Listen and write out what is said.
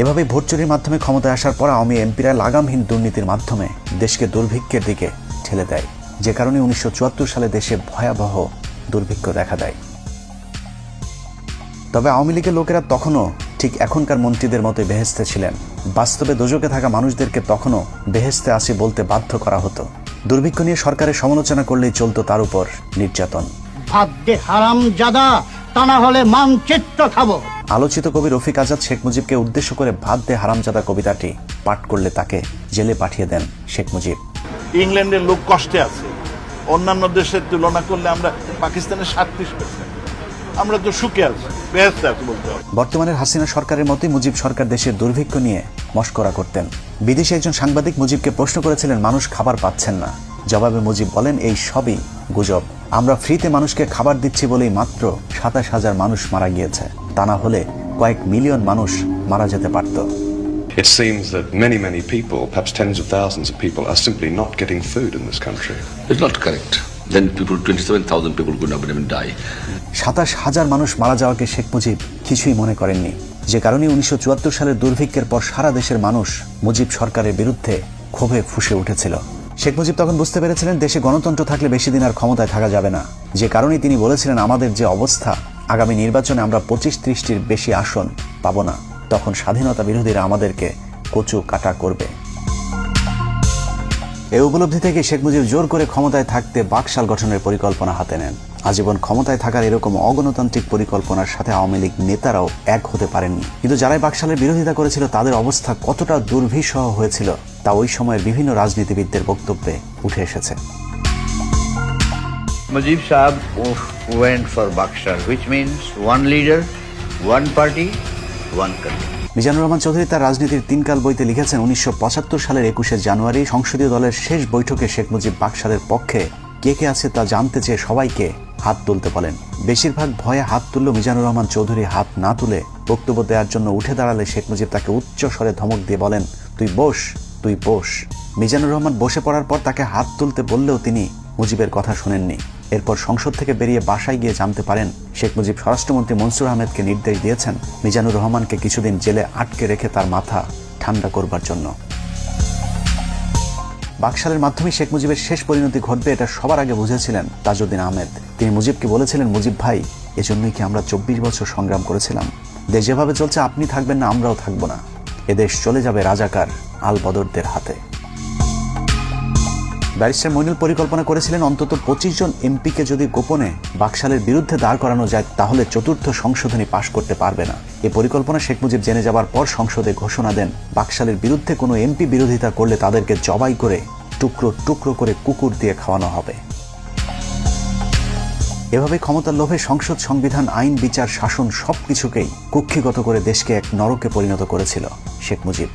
এভাবে ভোট চুরির মাধ্যমে ক্ষমতায় আসার পর আওয়ামী এমপিরা লাগামহীন দুর্নীতির মাধ্যমে দেশকে দুর্ভিক্ষের দিকে ঠেলে দেয়, যে কারণে 1974 সালে দেশে ভয়াবহ দুর্ভিক্ষ দেখা দেয়। তবে আওয়ামী লীগের লোকেরা তখনও ঠিক এখনকার মন্ত্রীদের মতোই বেহেস্তে ছিলেন। বাস্তবে দোজকে থাকা মানুষদেরকে তখনও বেহেস্তে আসি বলতে বাধ্য করা হতো। দুর্ভিক্ষ নিয়ে সরকারের সমালোচনা করলেই চলতো তার উপর নির্যাতন। ভাত দে হারামজাদা, তা না হলে মানচিত্র খাবো। আলোচিত কবি রফিক আজাদ শেখ মুজিবকে উদ্দেশ্য করে ভাত দে হারামজাদা কবিতাটি পাঠ করলে তাকে জেলে পাঠিয়ে দেন শেখ মুজিব। ইংল্যান্ডের লোক কষ্টে আছে, অন্যান্য দেশের তুলনা করলে আমরা পাকিস্তানের 37%, আমরা তো সুখে আছি, বেহেশতে আছি বলতে হবে। বর্তমানের হাসিনা সরকারের মতোই মুজিব সরকার দেশের দুর্ভিক্ষ নিয়ে মশকরা করতেন। বিদেশি একজন সাংবাদিক মুজিবকে প্রশ্ন করেছিলেন মানুষ খাবার পাচ্ছেন না। জবাবে মুজিব বলেন, এই সবই গুজব। আমরা ফ্রিতে মানুষকে খাবার দিচ্ছি বলেই মাত্র 27,000 মানুষ মারা গিয়েছে, তা না হলে কয়েক মিলিয়ন মানুষ মারা যেতে পারত। It seems that many people, perhaps tens of thousands of people, are simply not getting food in this country. It's not correct. Then 27,000 people could not even die. 27,000 মানুষ মারা যাওয়াকে শেখ মুজিব কিছুই মনে করেননি, যে কারণে 1974 সালের দুর্ভিক্ষের পর সারা দেশের মানুষ মুজিব সরকারের বিরুদ্ধে ক্ষোভে ফুঁসে উঠেছিল। শেখ মুজিব তখন বুঝতে পেরেছিলেন দেশে গণতন্ত্র থাকলে বেশি দিন আর ক্ষমতায় থাকা যাবে না, যে কারণেই তিনি বলেছিলেন আমাদের যে অবস্থা, আগামী নির্বাচনে আমরা 25-30টির বেশি আসন পাব না, তখন স্বাধীনতা বিরোধীরা আমাদেরকে কচু কাটা করবে। এই উপলব্ধি থেকে শেখ মুজিব জোর করে ক্ষমতায় থাকতে বাকশাল গঠনের পরিকল্পনা হাতে নেন। আজীবন ক্ষমতায় থাকার এরকম অগণতান্ত্রিক পরিকল্পনার সাথে আওয়ামী লীগ নেতারাও এক হতে পারেননি। কিন্তু যারাই বাকশালের বিরোধিতা করেছিল তাদের অবস্থা কতটা দুর্বিষহ হয়েছিল তা ওই সময়ের বিভিন্ন রাজনীতিবিদদের বক্তব্যে উঠে এসেছে। Mujib Sahab went for Bakshal, which means one leader, one party, one country. Mizanur Rahman Chowdhury তার রাজনীতির তিনকাল বইতে লিখেছেন 1975 সালের 21শে জানুয়ারি সংসদীয় দলের শেষ বৈঠকে শেখ মুজিব বাকশালের পক্ষে কে কে আছে তা জানতে চেয়ে সবাইকে হাত তুলতে বলেন। বেশিরভাগ ভয়ে হাত তুলল মিজানুর রহমান চৌধুরী হাত না তুলে বক্তব্য দেওয়ার জন্য উঠে দাঁড়ালে শেখ মুজিব তাকে উচ্চ স্বরে ধমক দিয়ে বলেন, তুই বস, তুই বস। মিজানুর রহমান বসে পড়ার পর তাকে হাত তুলতে বললেও তিনি মুজিবের কথা শোনেননি। এরপর সংসদ থেকে বেরিয়ে বাসায় গিয়ে জানতে পারেন শেখ মুজিব স্বরাষ্ট্রমন্ত্রী মনসুর আহমেদকে নির্দেশ দিয়েছেন মিজানুর রহমানকে কিছুদিন জেলে আটকে রেখে তার মাথা ঠান্ডা করবার জন্য। বাকশালের মাধ্যমে শেখ মুজিবের শেষ পরিণতি ঘটবে এটা সবার আগে বুঝেছিলেন তাজউদ্দিন আহমেদ। তিনি মুজিবকে বলেছিলেন, মুজিব ভাই, এজন্যই কি আমরা 24 বছর সংগ্রাম করেছিলাম? দেশ যেভাবে চলছে আপনি থাকবেন না, আমরাও থাকবো না। এদেশ চলে যাবে রাজাকার আল বদরদের হাতে। ব্যারিস্টার মইনুল পরিকল্পনা করেছিলেন অন্তত 25 জন এমপিকে যদি গোপনে বাকশালের বিরুদ্ধে দাঁড় করানো যায় তাহলে চতুর্থ সংশোধনী পাশ করতে পারবে না। এই পরিকল্পনা শেখ মুজিব জেনে যাবার পর সংসদে ঘোষণা দেন বাকশালের বিরুদ্ধে কোনো এমপি বিরোধিতা করলে তাদেরকে জবাই করে টুকরো টুকরো করে কুকুর দিয়ে খাওয়ানো হবে। এভাবে ক্ষমতার লোভে সংসদ, সংবিধান, আইন, বিচার, শাসন সবকিছুকেই কুক্ষিগত করে দেশকে এক নরকে পরিণত করেছিল শেখ মুজিব।